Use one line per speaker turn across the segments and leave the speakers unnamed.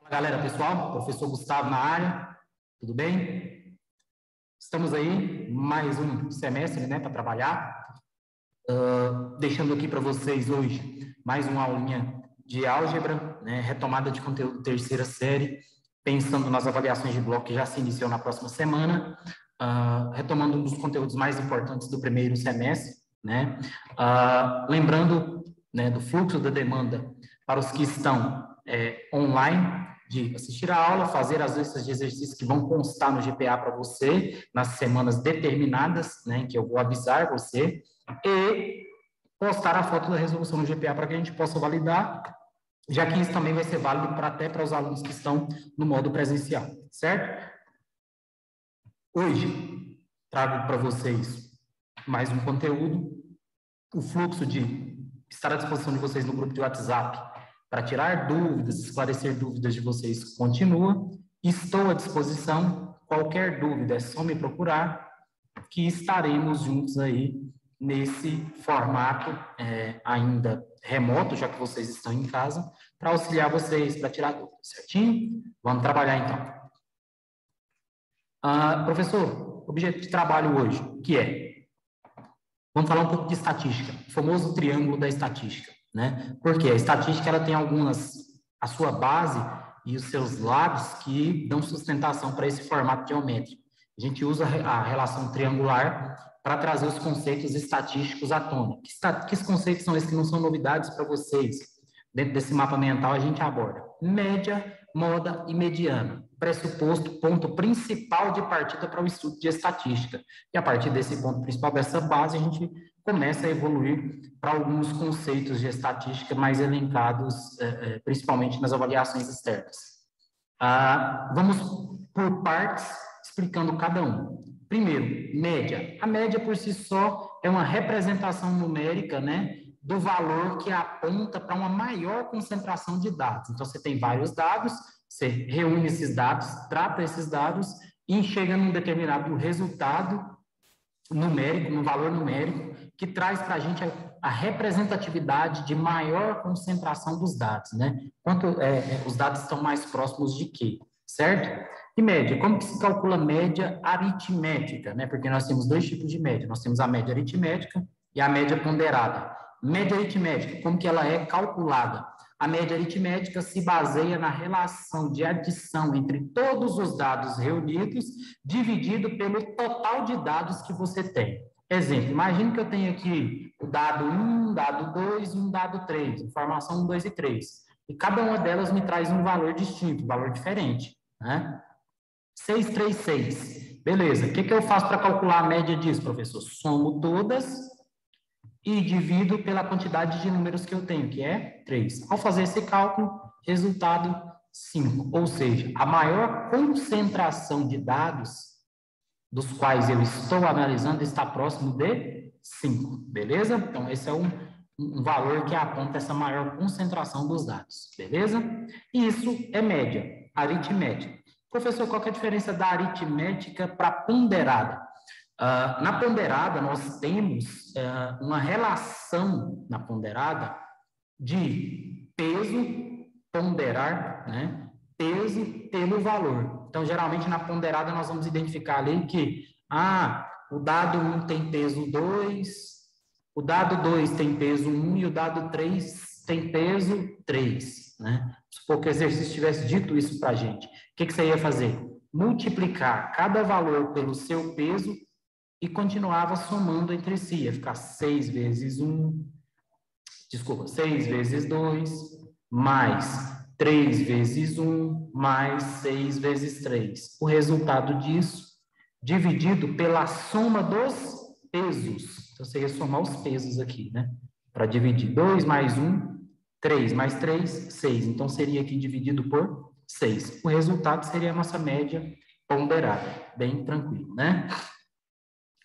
Galera, pessoal, professor Gustavo na área, tudo bem? Estamos aí, mais um semestre, né, para trabalhar. Deixando aqui para vocês hoje mais uma aulinha de álgebra, né, retomada de conteúdo terceira série, pensando nas avaliações de bloco que já se iniciou na próxima semana, retomando um dos conteúdos mais importantes do primeiro semestre, né, lembrando, né, do fluxo da demanda para os que estão online, de assistir a aula, fazer as listas de exercícios que vão constar no GPA para você, nas semanas determinadas, né, em que eu vou avisar você, e postar a foto da resolução no GPA para que a gente possa validar, já que isso também vai ser válido até para os alunos que estão no modo presencial, certo? Hoje, trago para vocês mais um conteúdo, o fluxo de estar à disposição de vocês no grupo de WhatsApp, para tirar dúvidas, esclarecer dúvidas de vocês, continua. Estou à disposição, qualquer dúvida é só me procurar, que estaremos juntos aí nesse formato ainda remoto, já que vocês estão em casa, para auxiliar vocês, para tirar dúvidas, certinho? Vamos trabalhar então. Professor, objeto de trabalho hoje, o que é? Vamos falar um pouco de estatística, o famoso triângulo da estatística. Né? Porque a estatística ela tem a sua base e os seus lados que dão sustentação para esse formato geométrico. A gente usa a relação triangular para trazer os conceitos estatísticos à tona. Que conceitos são esses que não são novidades para vocês? Dentro desse mapa mental a gente aborda média, moda e mediana. Pressuposto, ponto principal de partida para o estudo de estatística. E a partir desse ponto principal, dessa base, a gente começa a evoluir para alguns conceitos de estatística mais elencados, principalmente nas avaliações externas. Vamos por partes, explicando cada um. Primeiro, média. A média, por si só, é uma representação numérica, né, do valor que aponta para uma maior concentração de dados. Então, você tem vários dados, você reúne esses dados, trata esses dados e chega num determinado resultado numérico, no valor numérico, que traz para a gente a representatividade de maior concentração dos dados, né? Quanto os dados estão mais próximos de quê, certo? E média, como que se calcula média aritmética, né? Porque nós temos dois tipos de média, nós temos a média aritmética e a média ponderada. Média aritmética, como que ela é calculada? A média aritmética se baseia na relação de adição entre todos os dados reunidos, dividido pelo total de dados que você tem. Exemplo, imagine que eu tenho aqui o dado 1, dado 2 e um dado 3, informação 1, 2 e 3. E cada uma delas me traz um valor distinto, um valor diferente, né? 6, 3, 6. Beleza, o que eu faço para calcular a média disso, professor? Somo todas e divido pela quantidade de números que eu tenho, que é 3. Ao fazer esse cálculo, resultado 5. Ou seja, a maior concentração de dados dos quais eu estou analisando está próximo de 5, beleza? Então, esse é um valor que aponta essa maior concentração dos dados, beleza? E isso é média, aritmética. Professor, qual que é a diferença da aritmética para ponderada? Na ponderada, nós temos uma relação na ponderada de peso, ponderar, né? Peso pelo valor. Então, geralmente, na ponderada, nós vamos identificar ali que o dado 1 tem peso 2, o dado 2 tem peso 1 e o dado 3 tem peso 3. Né? Supor que o exercício tivesse dito isso para a gente. O que você ia fazer? Multiplicar cada valor pelo seu peso e continuava somando entre si. Ia ficar 6 vezes 6 vezes 2, mais 3 vezes 1, mais 6 vezes 3. O resultado disso, dividido pela soma dos pesos. Então, você ia somar os pesos aqui, né? Para dividir 2 mais 1, 3 mais 3, 6. Então, seria aqui dividido por 6. O resultado seria a nossa média ponderada. Bem tranquilo, né?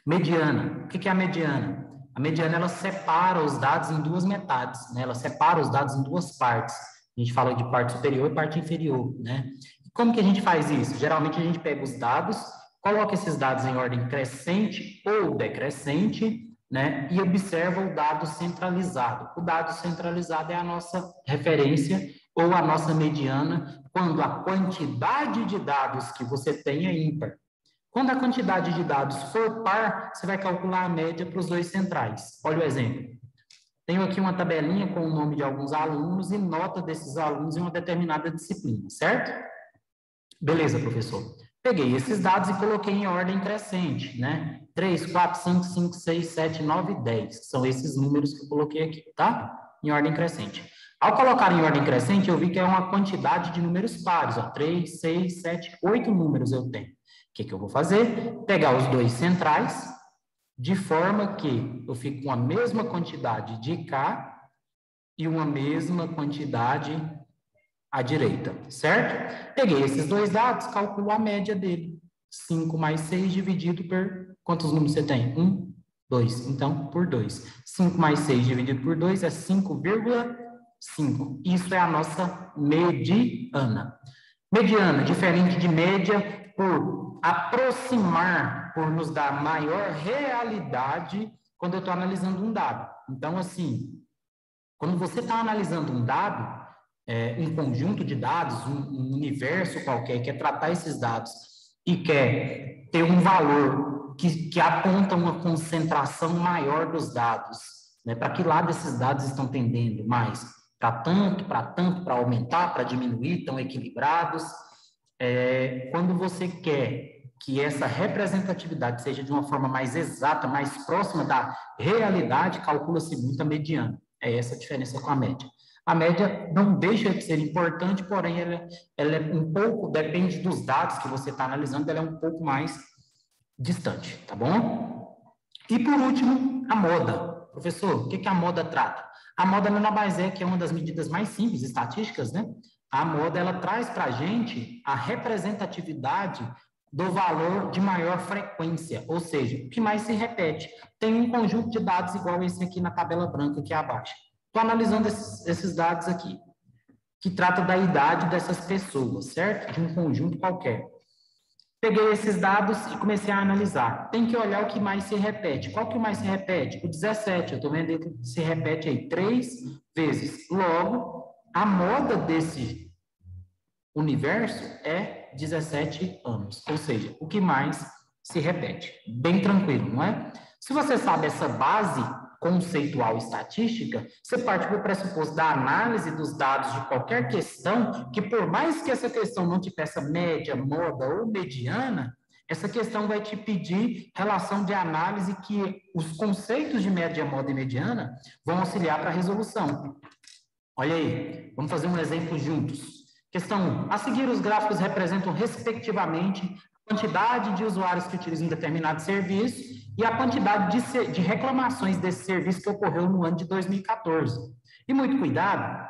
Mediana. O que é a mediana? A mediana, ela separa os dados em duas metades, né? Ela separa os dados em duas partes. A gente fala de parte superior e parte inferior, né? E como que a gente faz isso? Geralmente, a gente pega os dados, coloca esses dados em ordem crescente ou decrescente, né? E observa o dado centralizado. O dado centralizado é a nossa referência ou a nossa mediana quando a quantidade de dados que você tem é ímpar. Quando a quantidade de dados for par, você vai calcular a média para os dois centrais. Olha o exemplo. Tenho aqui uma tabelinha com o nome de alguns alunos e nota desses alunos em uma determinada disciplina, certo? Beleza, professor. Peguei esses dados e coloquei em ordem crescente, né? 3, 4, 5, 5, 6, 7, 9, 10. São esses números que eu coloquei aqui, tá? Em ordem crescente. Ao colocar em ordem crescente, eu vi que é uma quantidade de números pares, ó. 3, 6, 7, 8 números eu tenho. O que eu vou fazer? Pegar os dois centrais, de forma que eu fico com a mesma quantidade de K e uma mesma quantidade à direita, certo? Peguei esses dois dados, calculo a média dele. 5 mais 6 dividido por... Quantos números você tem? 1, 2. Então, por 2. 5 mais 6 dividido por 2 é 5,5. Isso é a nossa mediana. Mediana, diferente de média, por aproximar, por nos dar maior realidade quando eu estou analisando um dado. Então, assim, quando você está analisando um dado, um conjunto de dados, um universo qualquer, quer tratar esses dados e quer ter um valor que aponta uma concentração maior dos dados, né? Para que lado esses dados estão tendendo mais? Para tanto, para aumentar, para diminuir, estão equilibrados. Quando você quer que essa representatividade seja de uma forma mais exata, mais próxima da realidade, calcula-se muito a mediana. É essa a diferença com a média. A média não deixa de ser importante, porém ela é um pouco, depende dos dados que você está analisando, ela é um pouco mais distante, tá bom? E por último, a moda. Professor, o que a moda trata? A moda nada mais é que é uma das medidas mais simples estatísticas, né? A moda, ela traz para a gente a representatividade do valor de maior frequência, ou seja, o que mais se repete. Tem um conjunto de dados igual esse aqui na tabela branca aqui abaixo. Estou analisando esses dados aqui, que trata da idade dessas pessoas, certo? De um conjunto qualquer. Peguei esses dados e comecei a analisar. Tem que olhar o que mais se repete. Qual que mais se repete? O 17. Eu estou vendo que se repete aí 3 vezes. Logo, a moda desse universo é 17 anos. Ou seja, o que mais se repete. Bem tranquilo, não é? Se você sabe essa base conceitual estatística, você parte do pressuposto da análise dos dados de qualquer questão, que por mais que essa questão não te peça média, moda ou mediana, essa questão vai te pedir relação de análise que os conceitos de média, moda e mediana vão auxiliar para a resolução. Olha aí, vamos fazer um exemplo juntos. Questão 1. A seguir, os gráficos representam, respectivamente, a quantidade de usuários que utilizam um determinado serviço e a quantidade de reclamações desse serviço que ocorreu no ano de 2014. E muito cuidado,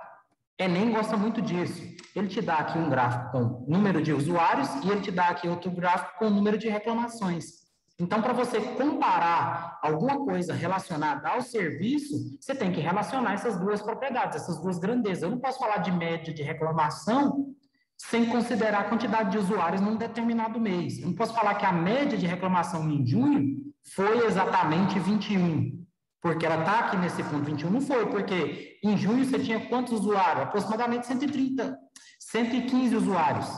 Enem gosta muito disso. Ele te dá aqui um gráfico com número de usuários e ele te dá aqui outro gráfico com número de reclamações. Então, para você comparar alguma coisa relacionada ao serviço, você tem que relacionar essas duas propriedades, essas duas grandezas. Eu não posso falar de média de reclamação sem considerar a quantidade de usuários num determinado mês. Eu não posso falar que a média de reclamação em junho foi exatamente 21, porque ela está aqui nesse ponto 21. Não foi, porque em junho você tinha quantos usuários? Aproximadamente 115 usuários.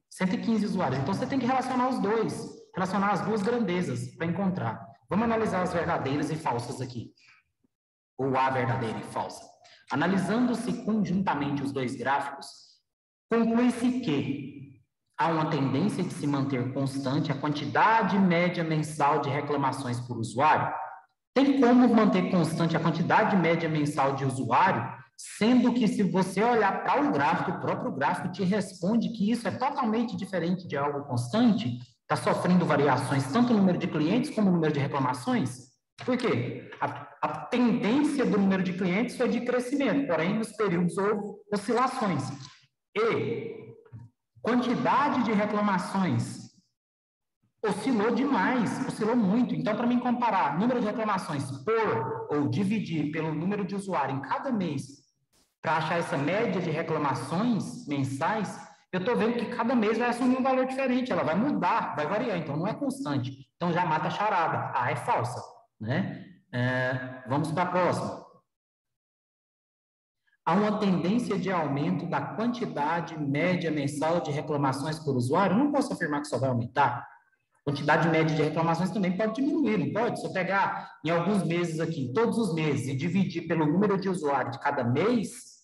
115 usuários. Então, você tem que relacionar os dois, relacionar as duas grandezas para encontrar. Vamos analisar as verdadeiras e falsas aqui. Ou a verdadeira e falsa. Analisando-se conjuntamente os dois gráficos, conclui-se que há uma tendência de se manter constante a quantidade média mensal de reclamações por usuário. Tem como manter constante a quantidade média mensal de usuário, sendo que se você olhar para o gráfico, o próprio gráfico te responde que isso é totalmente diferente de algo constante, está sofrendo variações, tanto o número de clientes como o número de reclamações. Por quê? A tendência do número de clientes foi de crescimento, porém, nos períodos houve oscilações. E quantidade de reclamações oscilou demais, oscilou muito. Então, para mim comparar número de reclamações por ou dividir pelo número de usuário em cada mês, para achar essa média de reclamações mensais, eu estou vendo que cada mês vai assumir um valor diferente, ela vai mudar, vai variar, então não é constante. Então, já mata a charada. A é falsa, né? Vamos para a próxima. há uma tendência de aumento da quantidade média mensal de reclamações por usuário? Não posso afirmar que só vai aumentar. A quantidade média de reclamações também pode diminuir, não pode? Se eu pegar em alguns meses aqui, todos os meses, e dividir pelo número de usuários de cada mês,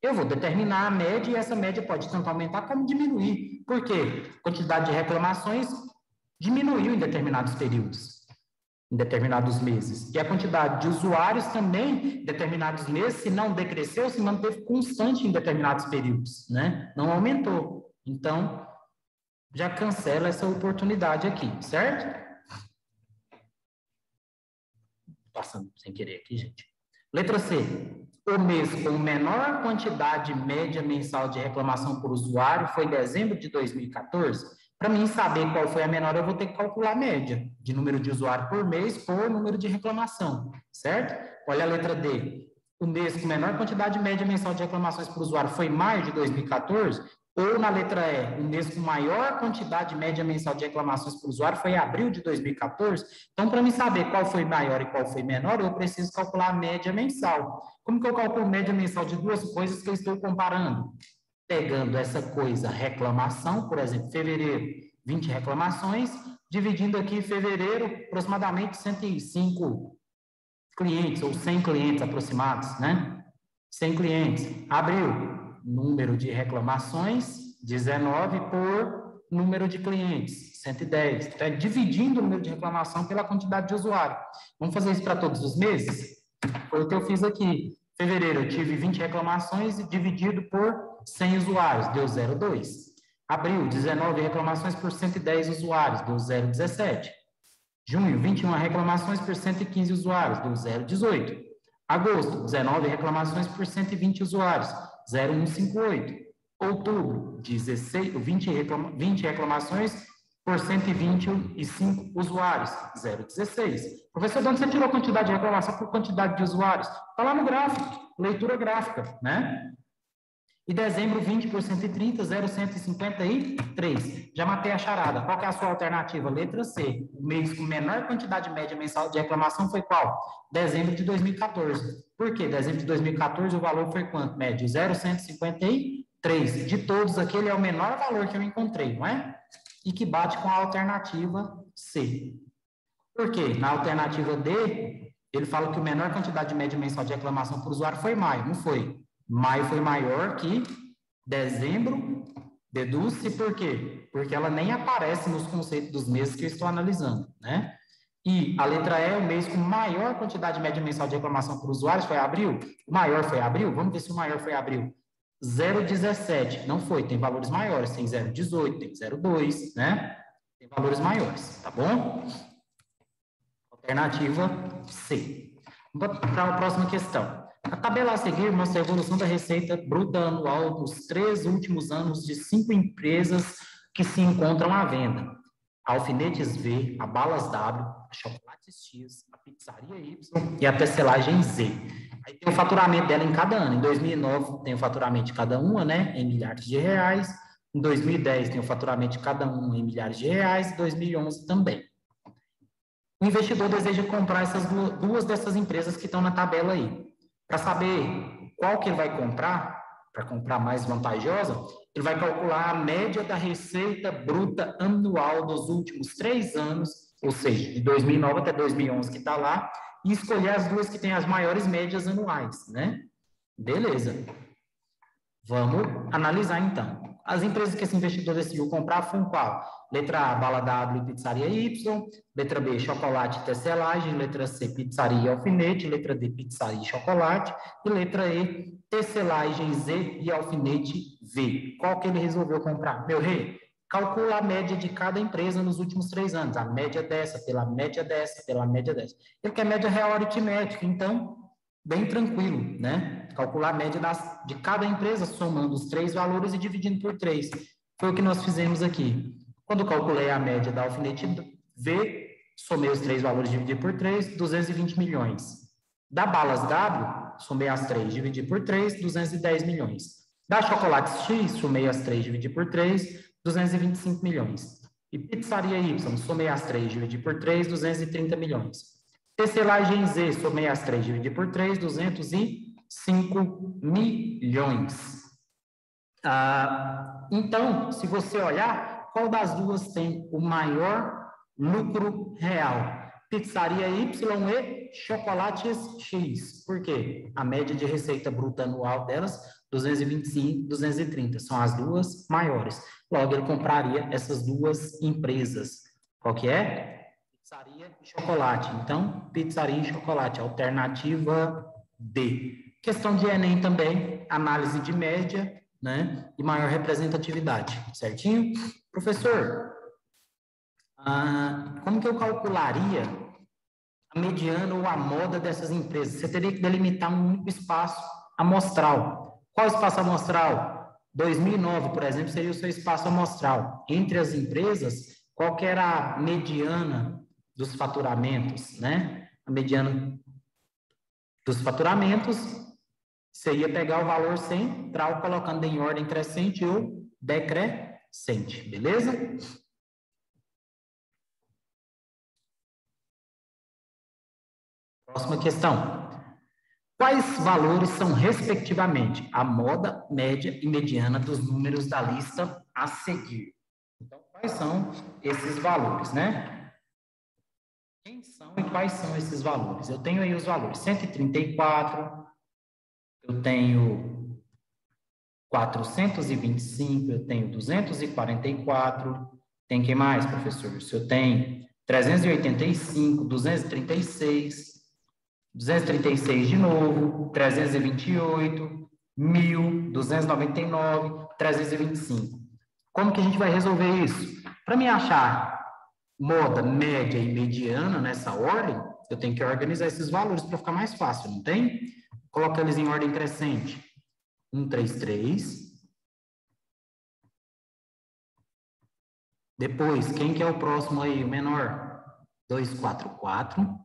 eu vou determinar a média e essa média pode tanto aumentar como diminuir. Por quê? A quantidade de reclamações diminuiu em determinados períodos, em determinados meses. E a quantidade de usuários também, em determinados meses, se não decresceu, se manteve constante em determinados períodos, né? Não aumentou. Então, já cancela essa oportunidade aqui, certo? Passando sem querer aqui, gente. Letra C. O mês com menor quantidade média mensal de reclamação por usuário foi dezembro de 2014. Para mim saber qual foi a menor, eu vou ter que calcular a média de número de usuário por mês por número de reclamação, certo? Olha a letra D. O mês com menor quantidade média mensal de reclamações por usuário foi maio de 2014. Ou na letra E, o mês com maior quantidade média mensal de reclamações por usuário foi abril de 2014. Então, para mim saber qual foi maior e qual foi menor, eu preciso calcular a média mensal. Como que eu calculo média mensal de duas coisas que eu estou comparando? Pegando essa coisa, reclamação, por exemplo, fevereiro, 20 reclamações, dividindo aqui fevereiro, aproximadamente 105 clientes, ou 100 clientes aproximados, né? 100 clientes. Abril, número de reclamações, 19 por número de clientes, 110. Então, dividindo o número de reclamação pela quantidade de usuário. Vamos fazer isso para todos os meses? Foi o que eu fiz aqui. Fevereiro, eu tive 20 reclamações e dividido por 100 usuários, deu 0,2. Abril, 19 reclamações por 110 usuários, deu 0,17. Junho, 21 reclamações por 115 usuários, deu 0,18. Agosto, 19 reclamações por 120 usuários, 0,158. Outubro, 20 reclamações por 125 usuários, 0,16. Professor, de onde você tirou a quantidade de reclamação por quantidade de usuários? Está lá no gráfico, leitura gráfica, né? E dezembro, 20 por 130, 0,153. Já matei a charada. Qual que é a sua alternativa? Letra C. O mês com menor quantidade média mensal de reclamação foi qual? Dezembro de 2014. Por quê? Dezembro de 2014 o valor foi quanto? Médio? 0,153. De todos, aquele é o menor valor que eu encontrei, não é? E que bate com a alternativa C. Por quê? Na alternativa D, ele fala que a menor quantidade média mensal de reclamação por usuário foi maio. Não foi. Maio foi maior que dezembro, deduz-se por quê? Porque ela nem aparece nos conceitos dos meses que eu estou analisando, né? E a letra E, o mês com maior quantidade média mensal de reclamação por usuários foi abril. O maior foi abril? Vamos ver se o maior foi abril. 0,17, não foi, tem valores maiores, tem 0,18, tem 0,2, né? Tem valores maiores, tá bom? Alternativa C. Vamos para a próxima questão. A tabela a seguir mostra a evolução da receita bruta anual dos 3 últimos anos de 5 empresas que se encontram à venda. A Alfinetes V, a Balas W, a Chocolates X, a Pizzaria Y e a Tecelagem Z. Aí tem o faturamento dela em cada ano. Em 2009 tem o faturamento de cada uma, né, em milhares de reais. Em 2010 tem o faturamento de cada uma em milhares de reais. Em 2011 também. O investidor deseja comprar essas duas dessas empresas que estão na tabela aí. Para saber qual que ele vai comprar, para comprar mais vantajosa, ele vai calcular a média da receita bruta anual dos últimos 3 anos, ou seja, de 2009 até 2011 que está lá, e escolher as duas que têm as maiores médias anuais, né? Beleza. Vamos analisar então. As empresas que esse investidor decidiu comprar foram qual? Letra A, Bala W e Pizzaria Y. Letra B, Chocolate e Tecelagem. Letra C, Pizzaria e Alfinete. Letra D, Pizzaria e Chocolate. E letra E, Tecelagem Z e Alfinete V. Qual que ele resolveu comprar? Meu rei, calcula a média de cada empresa nos últimos 3 anos. A média dessa, pela média dessa, pela média dessa. Ele quer média real aritmética, então, bem tranquilo, né? Calcular a média de cada empresa, somando os 3 valores e dividindo por 3. Foi o que nós fizemos aqui. Quando calculei a média da Alfinete V, somei os 3 valores e dividi por 3, 220 milhões. Da Balas W, somei as 3, dividi por 3, 210 milhões. Da Chocolates X, somei as 3, dividi por 3, 225 milhões. E Pizzaria Y, somei as 3, dividi por 3, 230 milhões. Tecelagem Z, somei as 3, dividi por 3, 250 5 milhões. Então, se você olhar, qual das duas tem o maior lucro real? Pizzaria Y e chocolates X. Por quê? A média de receita bruta anual delas, 225, 230. São as duas maiores. Logo, ele compraria essas duas empresas. Qual que é? Pizzaria e chocolate. Então, pizzaria e chocolate. Alternativa D. Questão de Enem também, análise de média, né? E maior representatividade. Certinho? Professor, como que eu calcularia a mediana ou a moda dessas empresas? Você teria que delimitar um único espaço amostral. Qual espaço amostral? 2009, por exemplo, seria o seu espaço amostral. Entre as empresas, qual que era a mediana dos faturamentos, né? A mediana dos faturamentos, você ia pegar o valor central, colocando em ordem crescente ou decrescente, beleza? Próxima questão. Quais valores são, respectivamente, a moda, média e mediana dos números da lista a seguir? Então, quais são esses valores, né? Quem são e quais são esses valores? Eu tenho aí os valores 134, eu tenho 425, eu tenho 244, tem quem mais, professor? Se eu tenho 385, 236... 236 de novo, 328, 1.000, 299, 325. Como que a gente vai resolver isso? Para me achar moda, média e mediana nessa ordem, eu tenho que organizar esses valores para ficar mais fácil, não tem? Coloca eles em ordem crescente. 133. Depois, quem que é o próximo aí, o menor? 244.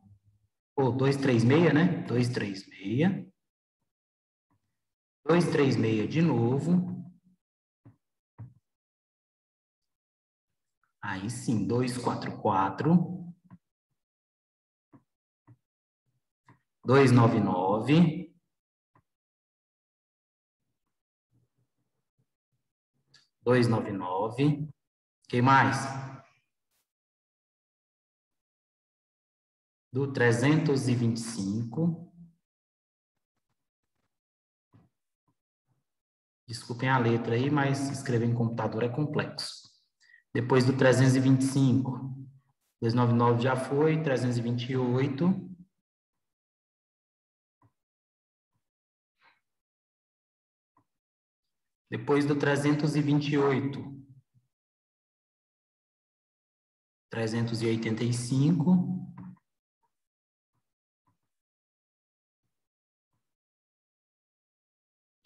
Ou 236, né? 236. 236 de novo. Aí sim, 244. 299. 299. Quem mais? Do 325. Desculpem a letra aí, mas escrever em computador é complexo. Depois do 325. 299 já foi, 328. Depois do 328. 385.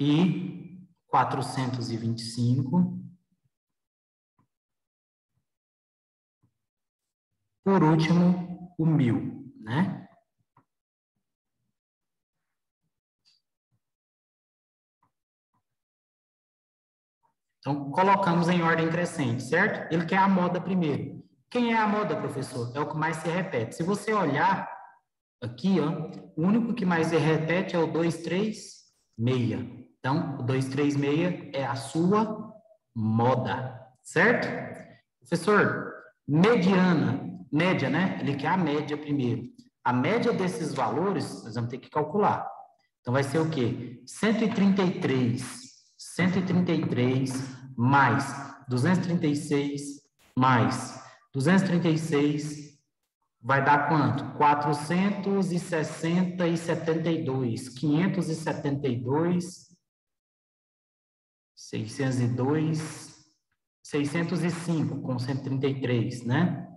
E 425. Por último, o 1.000, né? Então, colocamos em ordem crescente, certo? Ele quer a moda primeiro. Quem é a moda, professor? É o que mais se repete. Se você olhar aqui, ó, o único que mais se repete é o 236. Então, o 236 é a sua moda, certo? Professor, mediana, média, né? Ele quer a média primeiro. A média desses valores, nós vamos ter que calcular. Então, vai ser o quê? 133 mais 236 mais 236 vai dar quanto? 460 e 72, 572, 602, 605 com 133, né?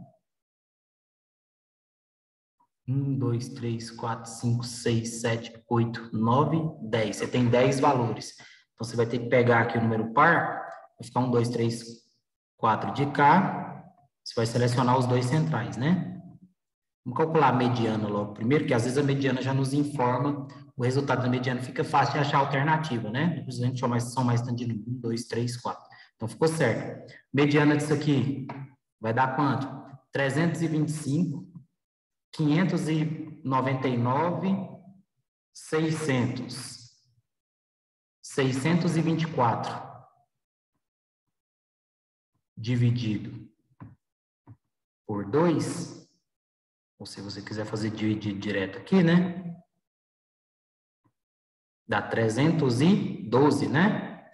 1, 2, 3, 4, 5, 6, 7, 8, 9, 10. Você tem 10 valores. Então, você vai ter que pegar aqui o número par, vai ficar 1, 2, 3, 4 de cá. Você vai selecionar os dois centrais, né? Vamos calcular a mediana logo primeiro, que às vezes a mediana já nos informa, o resultado da mediana fica fácil de achar a alternativa, né? Depois a gente só mais tanto de 1, 2, 3, 4. Então, ficou certo. Mediana disso aqui vai dar quanto? 325, 599, 600. 624 dividido por 2, ou se você quiser fazer dividir direto aqui, né? Dá 312, né?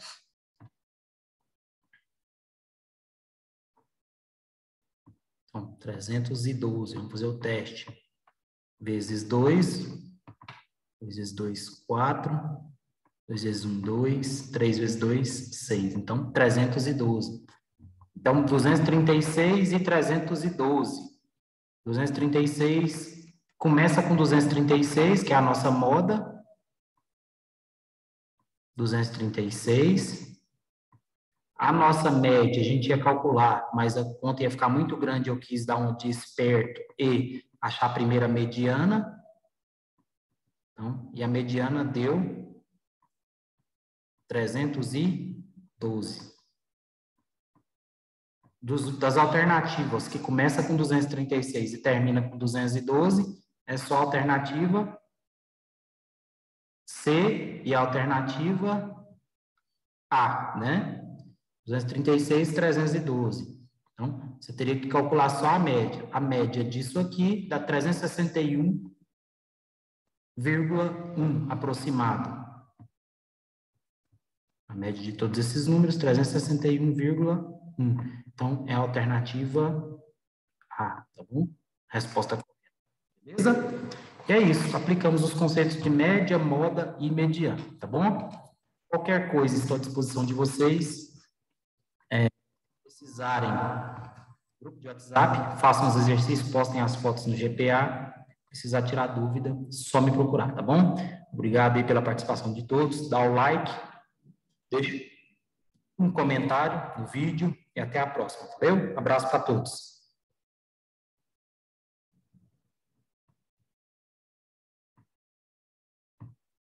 Então, 312, vamos fazer o teste. Vezes 2, vezes 2, 4, 2 vezes 1, 2, 3 vezes 2, 6. Então, 312. Então, 236 e 312. 236, começa com 236, que é a nossa moda. 236. A nossa média, a gente ia calcular, mas a conta ia ficar muito grande, eu quis dar um de esperto e achar a primeira mediana. Então, e a mediana deu 312. Das alternativas, que começa com 236 e termina com 212, é só a alternativa C e a alternativa A, né? 236, 312. Então, você teria que calcular só a média. A média disso aqui dá 361,1 aproximado. A média de todos esses números, 361,1. Então, é a alternativa A, tá bom? Resposta correta. Beleza? E é isso. Aplicamos os conceitos de média, moda e mediana, tá bom? Qualquer coisa, estou à disposição de vocês. Precisarem, grupo de WhatsApp, façam os exercícios, postem as fotos no GPA. Precisar tirar dúvida, só me procurar, tá bom? Obrigado aí pela participação de todos. Dá o like, deixa um comentário no vídeo e até a próxima, valeu? Abraço para todos.